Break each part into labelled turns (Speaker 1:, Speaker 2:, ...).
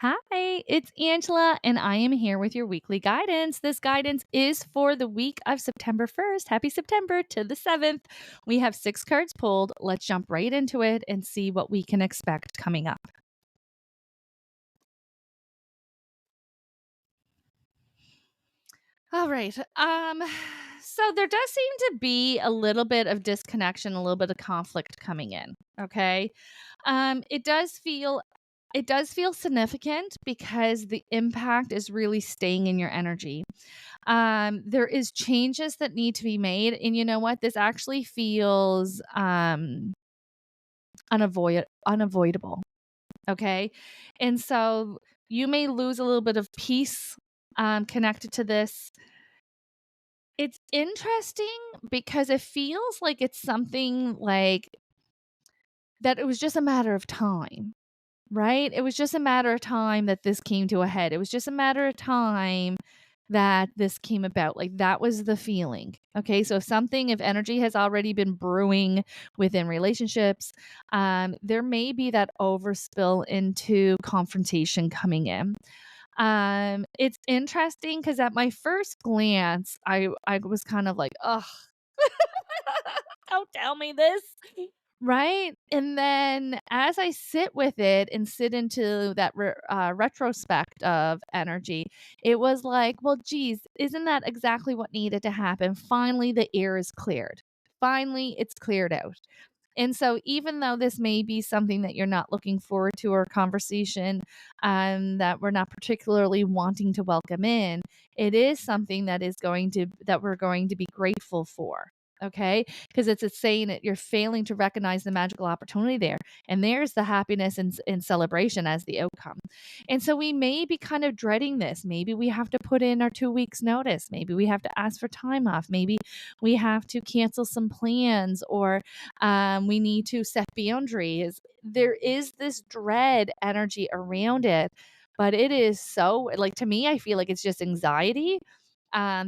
Speaker 1: Hi, it's Angela, and I am here with your weekly guidance. This guidance is for the week of September 1st. Happy September to the 7th. We have 6 cards pulled. Let's jump right into it and see what we can expect coming up. All right. So there does seem to be a little bit of disconnection, a little bit of conflict coming in. Okay. It does feel significant because the impact is really staying in your energy. There is changes that need to be made, and you know what? This actually feels unavoidable. Okay. And so you may lose a little bit of peace connected to this. It's interesting because it feels like it's something like that it was just a matter of time, right? It was just a matter of time that this came to a head. It was just a matter of time that this came about. Like that was the feeling. Okay. So if energy has already been brewing within relationships, there may be that overspill into confrontation coming in. It's interesting because at my first glance, I was kind of like, "Ugh, don't tell me this." Right? And then as I sit with it and sit into that retrospect of energy, it was like, well, geez, isn't that exactly what needed to happen? Finally, the air is cleared. Finally, it's cleared out. And so, even though this may be something that you're not looking forward to or a conversation that we're not particularly wanting to welcome in, it is something that we're going to be grateful for. Okay, because it's a saying that you're failing to recognize the magical opportunity there, and there's the happiness and celebration as the outcome. And so we may be kind of dreading this. Maybe we have to put in our 2 weeks notice. Maybe we have to ask for time off. Maybe we have to cancel some plans, or we need to set boundaries. There is this dread energy around it, but it is so, like, to me, I feel like it's just anxiety,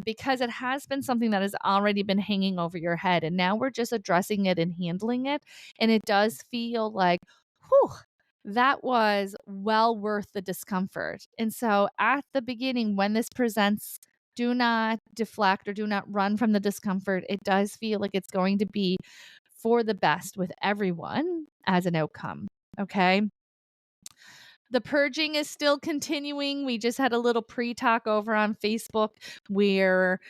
Speaker 1: because it has been something that has already been hanging over your head. And now we're just addressing it and handling it. And it does feel like, whew, that was well worth the discomfort. And so at the beginning, when this presents, do not deflect or do not run from the discomfort. It does feel like it's going to be for the best with everyone as an outcome. Okay. The purging is still continuing. We just had a little pre-talk over on Facebook where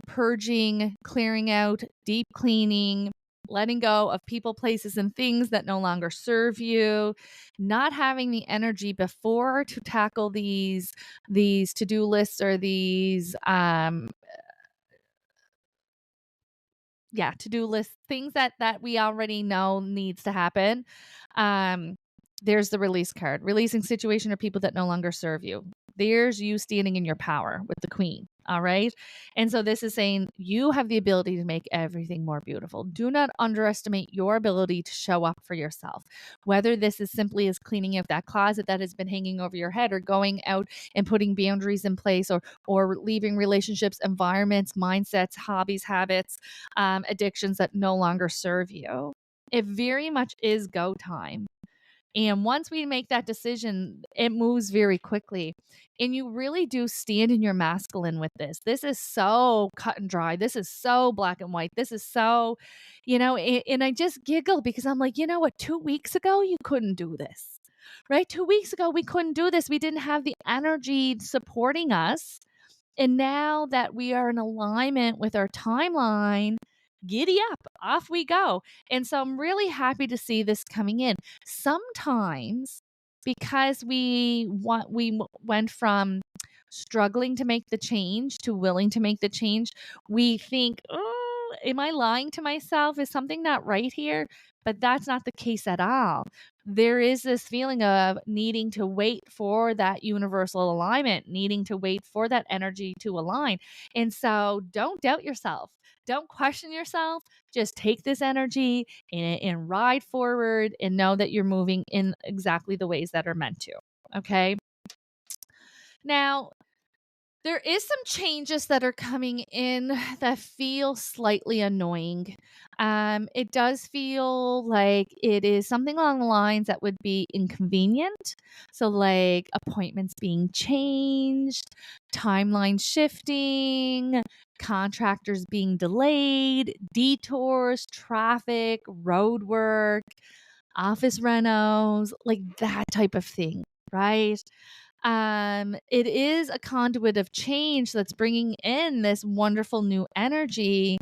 Speaker 1: purging, clearing out, deep cleaning, letting go of people, places, and things that no longer serve you, not having the energy before to tackle these to-do lists or these to-do lists, things that we already know needs to happen. Um, there's the release card, releasing situation or people that no longer serve you. There's you standing in your power with the queen. All right. And so this is saying you have the ability to make everything more beautiful. Do not underestimate your ability to show up for yourself. Whether this is simply as cleaning out that closet that has been hanging over your head, or going out and putting boundaries in place, or leaving relationships, environments, mindsets, hobbies, habits, addictions that no longer serve you. It very much is go time. And once we make that decision, it moves very quickly. And you really do stand in your masculine with this. This is so cut and dry. This is so black and white. This is so, and I just giggle because I'm like, you know what? 2 weeks ago, you couldn't do this, right? 2 weeks ago, we couldn't do this. We didn't have the energy supporting us. And now that we are in alignment with our timeline, giddy up, off we go. And so I'm really happy to see this coming in. Sometimes because went from struggling to make the change to willing to make the change, we think, "Oh, am I lying to myself? Is something not right here?" But that's not the case at all. There is this feeling of needing to wait for that universal alignment, needing to wait for that energy to align. And so don't doubt yourself. Don't question yourself. Just take this energy and ride forward and know that you're moving in exactly the ways that are meant to. Okay. Now, There is some changes that are coming in that feel slightly annoying. It does feel like it is something along the lines that would be inconvenient. So, like appointments being changed, timeline shifting, contractors being delayed, detours, traffic, road work, office renos, like that type of thing, right? It is a conduit of change that's bringing in this wonderful new energy,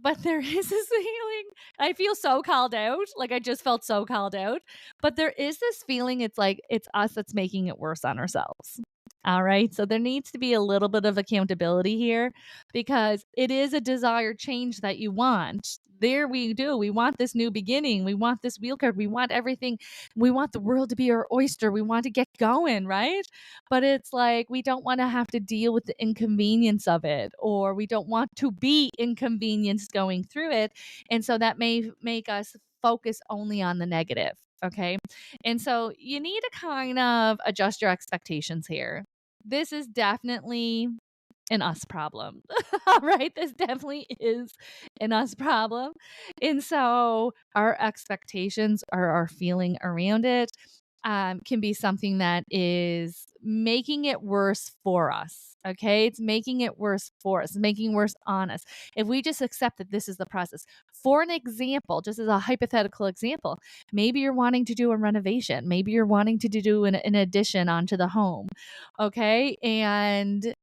Speaker 1: but there is this feeling. I feel so called out. Like I just felt so called out. But there is this feeling it's like it's us that's making it worse on ourselves. All right. So there needs to be a little bit of accountability here because it is a desired change that you want. There we do. We want this new beginning. We want this wheel card. We want everything. We want the world to be our oyster. We want to get going, right? But it's like we don't want to have to deal with the inconvenience of it, or we don't want to be inconvenienced going through it. And so that may make us focus only on the negative. Okay. And so you need to kind of adjust your expectations here. This is definitely an us problem. All right. This definitely is an us problem. And so our expectations or our feeling around it can be something that is making it worse for us. Okay. It's making it worse for us, making it worse on us. If we just accept that this is the process. For an example, just as a hypothetical example, maybe you're wanting to do a renovation. Maybe you're wanting to do an addition onto the home. Okay. And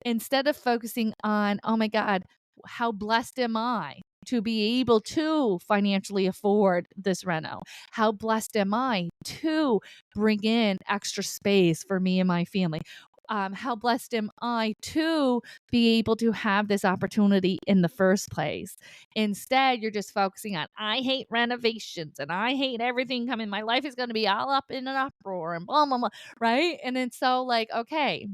Speaker 1: instead of focusing on, oh my God, how blessed am I to be able to financially afford this reno? How blessed am I to bring in extra space for me and my family? How blessed am I to be able to have this opportunity in the first place? Instead, you're just focusing on, I hate renovations and I hate everything coming. My life is going to be all up in an uproar and blah, blah, blah. Right. And it's so like, okay,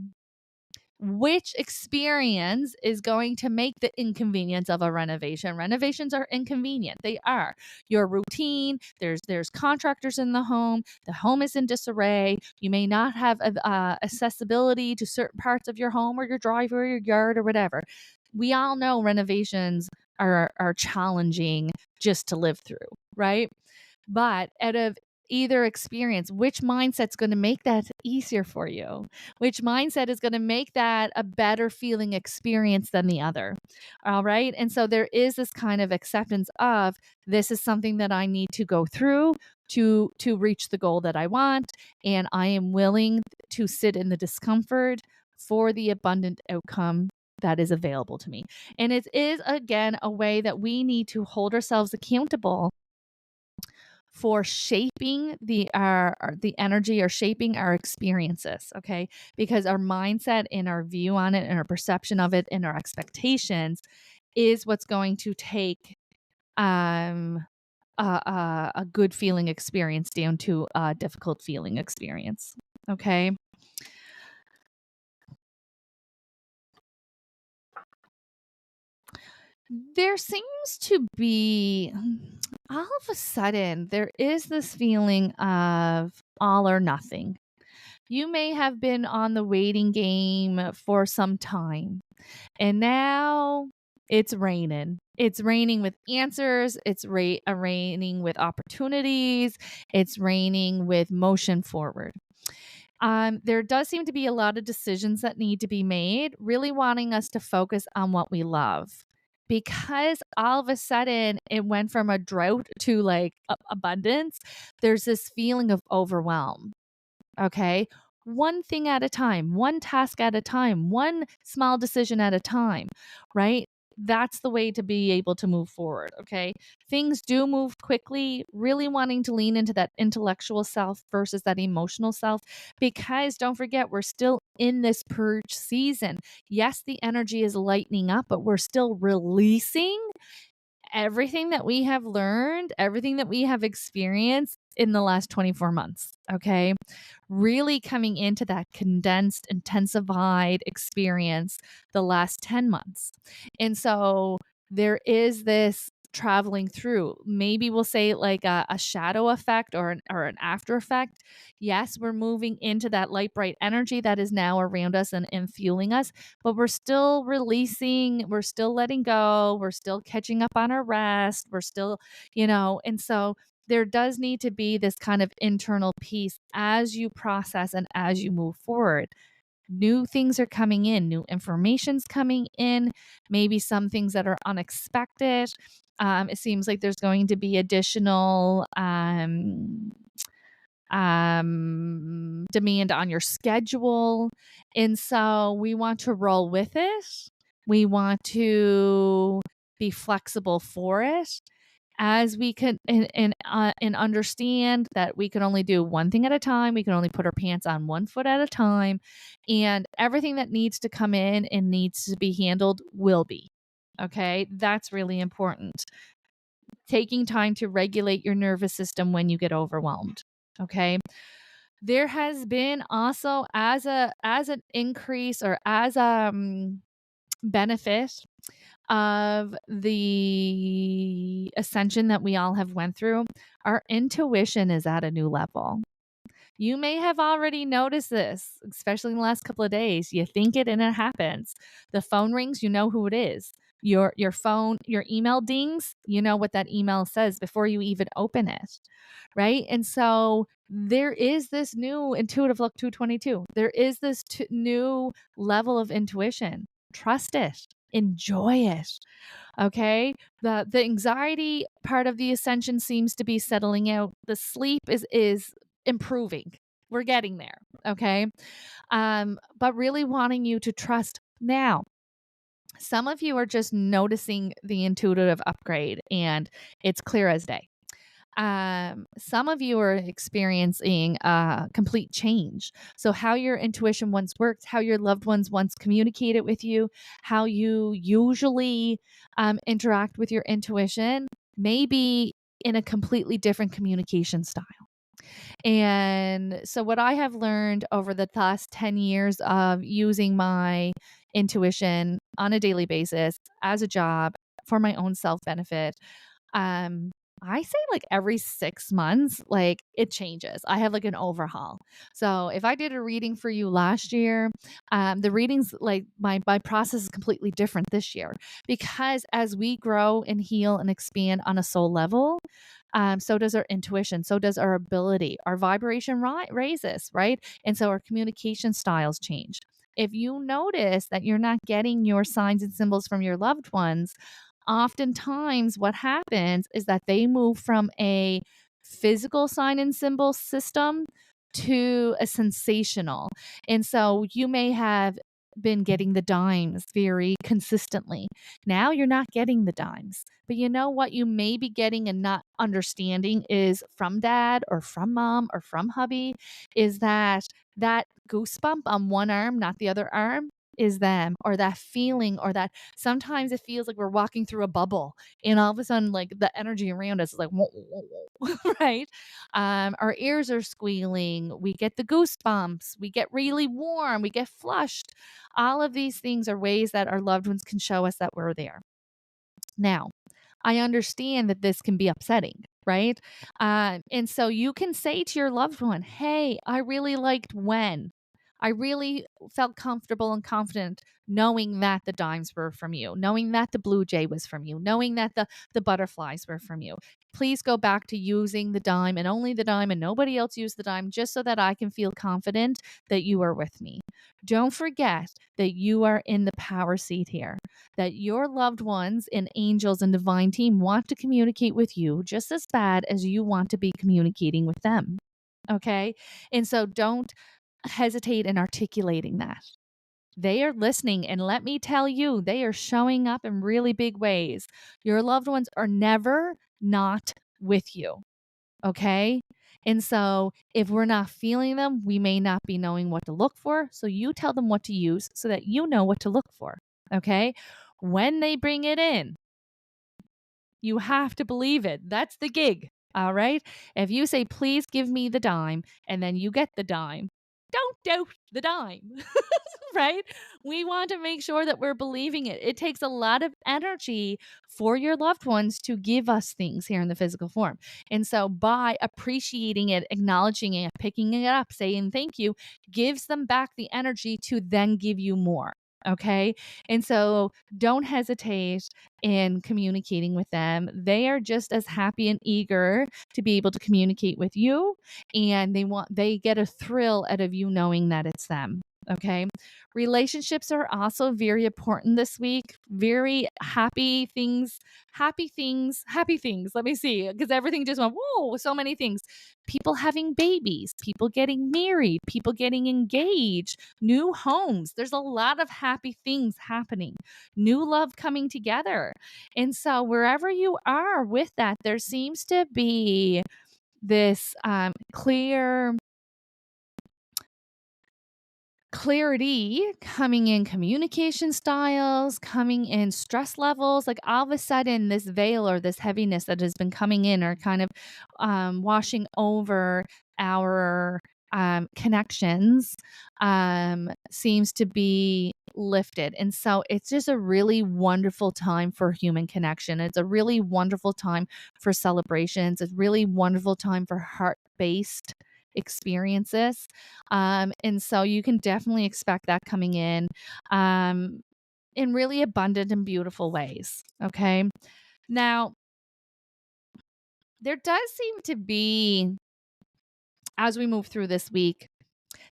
Speaker 1: which experience is going to make the inconvenience of a renovation? Renovations are inconvenient. They are. Your routine, there's contractors in the home is in disarray, you may not have accessibility to certain parts of your home or your driveway or your yard or whatever. We all know renovations are challenging just to live through, right? But out of either experience, which mindset's going to make that easier for you? Which mindset is going to make that a better feeling experience than the other? All right. And so there is this kind of acceptance of this is something that I need to go through to reach the goal that I want, and I am willing to sit in the discomfort for the abundant outcome that is available to me. And it is again a way that we need to hold ourselves accountable for shaping the energy or shaping our experiences, okay? Because our mindset and our view on it and our perception of it and our expectations is what's going to take um a good feeling experience down to a difficult feeling experience. Okay? There seems to be all of a sudden there is this feeling of all or nothing. You may have been on the waiting game for some time, and now it's raining. It's raining with answers. It's raining with opportunities. It's raining with motion forward. There does seem to be a lot of decisions that need to be made, really wanting us to focus on what we love. Because all of a sudden it went from a drought to like abundance, there's this feeling of overwhelm. Okay. One thing at a time, one task at a time, one small decision at a time, right? That's the way to be able to move forward. Okay. Things do move quickly, really wanting to lean into that intellectual self versus that emotional self. Because don't forget, we're still in this purge season. Yes, the energy is lightening up, but we're still releasing everything that we have learned, everything that we have experienced in the last 24 months. Okay. Really coming into that condensed, intensified experience the last 10 months. And so there is this traveling through. Maybe we'll say like a shadow effect or an after effect. Yes, we're moving into that light bright energy that is now around us and fueling us, but we're still releasing, we're still letting go, we're still catching up on our rest, we're still, and so there does need to be this kind of internal peace as you process and as you move forward. New things are coming in, new information's coming in, maybe some things that are unexpected. It seems like there's going to be additional demand on your schedule. And so we want to roll with it. We want to be flexible for it as we can and understand that we can only do one thing at a time. We can only put our pants on one foot at a time, and everything that needs to come in and needs to be handled will be. Okay, that's really important. Taking time to regulate your nervous system when you get overwhelmed. Okay. There has been also as an increase or as benefit of the ascension that we all have went through, our intuition is at a new level. You may have already noticed this, especially in the last couple of days. You think it and it happens. The phone rings, you know who it is. Your phone, your email dings, you know what that email says before you even open it. Right? And so there is this new intuitive look 222. There is this new level of intuition. Trust it. Enjoy it. Okay. The anxiety part of the ascension seems to be settling out. The sleep is improving. We're getting there. Okay. But really wanting you to trust now. Some of you are just noticing the intuitive upgrade and it's clear as day. Some of you are experiencing a complete change. So, how your intuition once worked, how your loved ones once communicated with you, how you usually interact with your intuition, may be in a completely different communication style. And so, what I have learned over the past 10 years of using my intuition on a daily basis as a job for my own self benefit, um, I say like every 6 months, like it changes. I have like an overhaul. So if I did a reading for you last year, the readings like my process is completely different this year because as we grow and heal and expand on a soul level, so does our intuition, so does our ability, our vibration raises, right? And so our communication styles change. If you notice that you're not getting your signs and symbols from your loved ones, oftentimes what happens is that they move from a physical sign and symbol system to a sensational. And so you may have been getting the dimes very consistently. Now you're not getting the dimes. But you know what you may be getting and not understanding is from dad or from mom or from hubby is that goosebump on one arm, not the other arm, is them, or that feeling, or that sometimes it feels like we're walking through a bubble and all of a sudden like the energy around us is like whoa, whoa, whoa, right? Our ears are squealing, we get the goosebumps, we get really warm, we get flushed. All of these things are ways that our loved ones can show us that we're there. Now, I understand that this can be upsetting, right? And so you can say to your loved one, hey, I really liked when. I really felt comfortable and confident knowing that the dimes were from you, knowing that the blue jay was from you, knowing that the butterflies were from you. Please go back to using the dime and only the dime and nobody else use the dime just so that I can feel confident that you are with me. Don't forget that you are in the power seat here, that your loved ones and angels and divine team want to communicate with you just as bad as you want to be communicating with them. Okay. And so don't hesitate in articulating that. They are listening. And let me tell you, they are showing up in really big ways. Your loved ones are never not with you. Okay. And so if we're not feeling them, we may not be knowing what to look for. So you tell them what to use so that you know what to look for. Okay. When they bring it in, you have to believe it. That's the gig. All right. If you say, please give me the dime, and then you get the dime, don't doubt the dime. Right? We want to make sure that we're believing it. It takes a lot of energy for your loved ones to give us things here in the physical form. And so by appreciating it, acknowledging it, picking it up, saying thank you, gives them back the energy to then give you more. Okay. And so don't hesitate in communicating with them. They are just as happy and eager to be able to communicate with you. And they get a thrill out of you knowing that it's them. Okay. Relationships are also very important this week. Very happy things, happy things. Let me see, because everything just went, whoa, so many things. People having babies, people getting married, people getting engaged, new homes. There's a lot of happy things happening, new love coming together. And so, wherever you are with that, there seems to be this clear clarity coming in communication styles, coming in stress levels. Like all of a sudden, this veil or this heaviness that has been coming in or kind of washing over our connections seems to be lifted. And so it's just a really wonderful time for human connection. It's a really wonderful time for celebrations. It's a really wonderful time for heart-based experiences. And so you can definitely expect that coming in really abundant and beautiful ways. Okay. Now, there does seem to be, as we move through this week,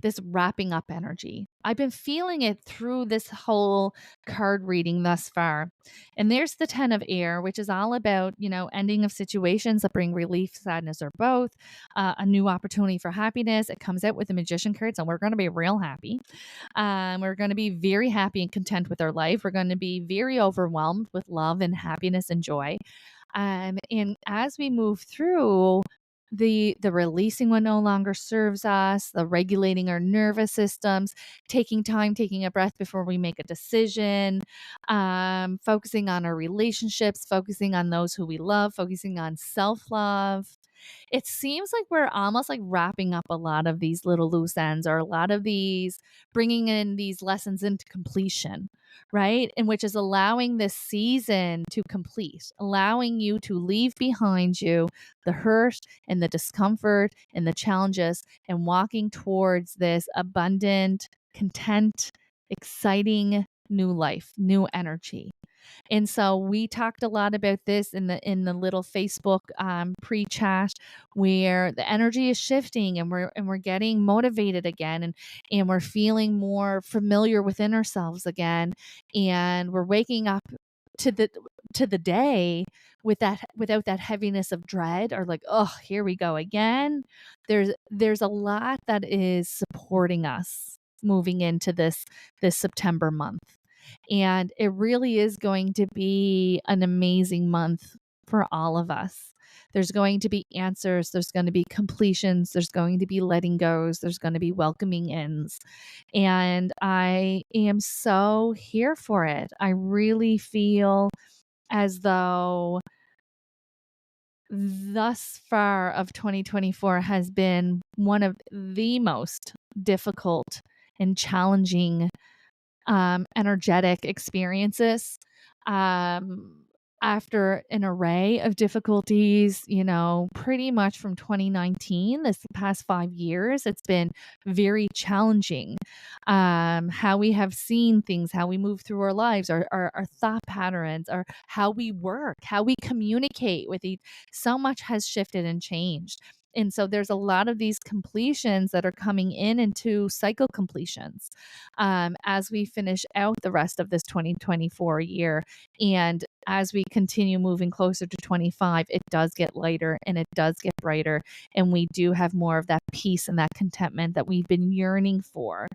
Speaker 1: this wrapping up energy. I've been feeling it through this whole card reading thus far. And there's the 10 of air, which is all about, ending of situations that bring relief, sadness, or both, a new opportunity for happiness. It comes out with the magician card. So we're going to be real happy. We're going to be very happy and content with our life. We're going to be very overwhelmed with love and happiness and joy. And as we move through, the releasing what no longer serves us, the regulating our nervous systems, taking time, taking a breath before we make a decision, focusing on our relationships, focusing on those who we love, focusing on self-love. It seems like we're almost like wrapping up a lot of these little loose ends or a lot of these bringing in these lessons into completion, right? And which is allowing this season to complete, allowing you to leave behind you the hurt and the discomfort and the challenges and walking towards this abundant, content, exciting new life, new energy. And so we talked a lot about this in the little Facebook pre-chat where the energy is shifting and we're getting motivated again and we're feeling more familiar within ourselves again, and we're waking up to the day without that heaviness of dread or like, oh, here we go again. There's a lot that is supporting us moving into this September month. And it really is going to be an amazing month for all of us. There's going to be answers, there's going to be completions, there's going to be letting goes, there's going to be welcoming ins. And I am so here for it. I really feel as though thus far of 2024 has been one of the most difficult and challenging energetic experiences after an array of difficulties, pretty much from 2019, this past 5 years. It's been very challenging. How we have seen things, how we move through our lives, our thought patterns, or how we work, how we communicate with each. So much has shifted and changed. And so there's a lot of these completions that are coming into cycle completions as we finish out the rest of this 2024 year. And as we continue moving closer to 25, it does get lighter and it does get brighter. And we do have more of that peace and that contentment that we've been yearning for,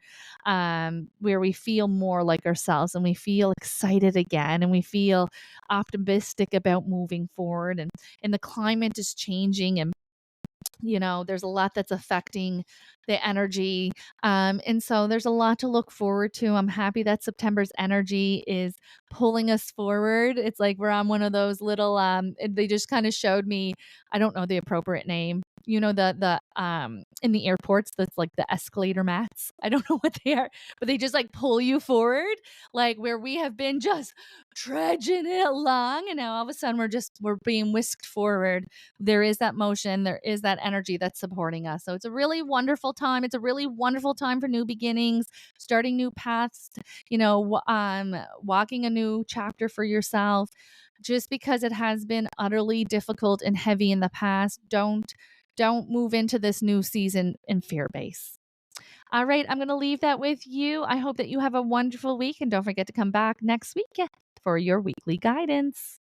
Speaker 1: where we feel more like ourselves and we feel excited again and we feel optimistic about moving forward. And the climate is changing, and There's a lot that's affecting the energy. And so there's a lot to look forward to. I'm happy that September's energy is pulling us forward. It's like we're on one of those little they just kind of showed me, I don't know the appropriate name. The in the airports that's like the escalator mats. I don't know what they are, but they just like pull you forward, like where we have been just trudging it along, and now all of a sudden we're being whisked forward. There is that motion, there is that energy that's supporting us. So it's a really wonderful time. It's a really wonderful time for new beginnings, starting new paths, walking a new chapter for yourself. Just because it has been utterly difficult and heavy in the past, don't move into this new season in fear base. All right, I'm going to leave that with you. I hope that you have a wonderful week, and don't forget to come back next week for your weekly guidance.